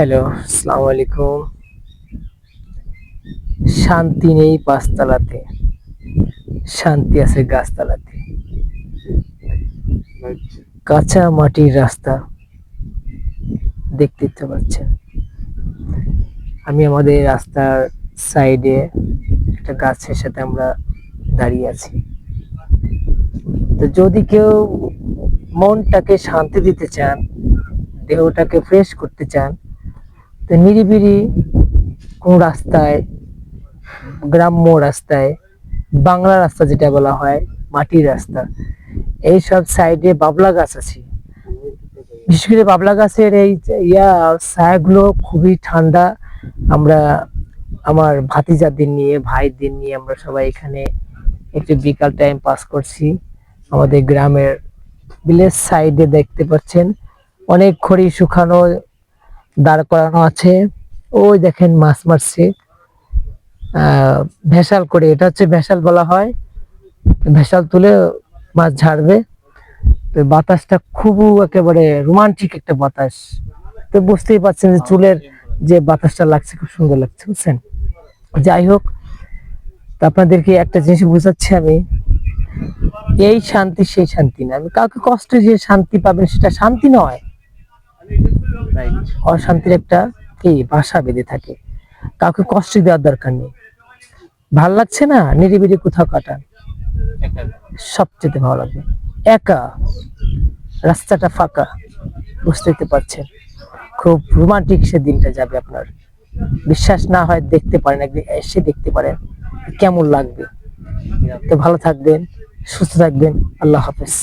Hello, আসসালামু আলাইকুম। শান্তি নেই পাঁচতলাতে, শান্তি আছে গাছতলাতে। কাঁচা মাটির রাস্তা দেখতে তো পাচ্ছেন। আমি আমাদের রাস্তার সাইডে একটা গাছের সাথে আমরা দাঁড়িয়ে আছি। তো যদি কেউ মনটাকে শান্তি দিতে চান, দেহটাকে ফ্রেশ করতে চান, তো নিরিবিলি কোন রাস্তায়, গ্রাম্য রাস্তায়, বাংলা রাস্তা যেটা বলা হয়, মাটির রাস্তা, এইসব সাইডে বাবলা গাছ আছে। বিশেষ করে বাবলা গাছের এই ছায়াগুলো খুবই ঠান্ডা। আমরা আমার ভাতিজাদের নিয়ে, ভাইদের নিয়ে আমরা সবাই এখানে একটু বিকাল টাইম পাস করছি। আমাদের গ্রামের ভিলেজ সাইডে দেখতে পাচ্ছেন অনেক খড়ি শুকানো দাঁড় করানো আছে। ওই দেখেন মাছ মারছে ভেসাল করে, এটা হচ্ছে ভেসাল বলা হয়। ভেসাল তুলে মাছ ঝাড়বে। তো বাতাসটা খুব একেবারে রোমান্টিক একটা বাতাস। তো বুঝতেই পারছেন যে চুলের যে বাতাসটা লাগছে খুব সুন্দর লাগছে, বুঝছেন। যাই হোক, তো আপনাদেরকে একটা জিনিস বুঝাচ্ছি আমি, এই শান্তি সেই শান্তি না। আমি কাউকে কষ্টে যে শান্তি পাবেন সেটা শান্তি নয়, অশান্তির একটা কি বাসা বেঁধে থাকে। কাউকে কষ্ট দেওয়ার দরকার নেই। ভাল লাগছে না, নিরিবিলি কোথাও কাটান, সবচেয়ে ভালো লাগবে একা। রাস্তাটা ফাঁকা, বুঝতেই তো পারছেন। খুব রোমান্টিক সে দিনটা যাবে আপনার। বিশ্বাস না হয় দেখতে পারেন, একদিন এসে দেখতে পারেন কেমন লাগবে। তো ভালো থাকবেন, সুস্থ থাকবেন। আল্লাহ হাফেজ।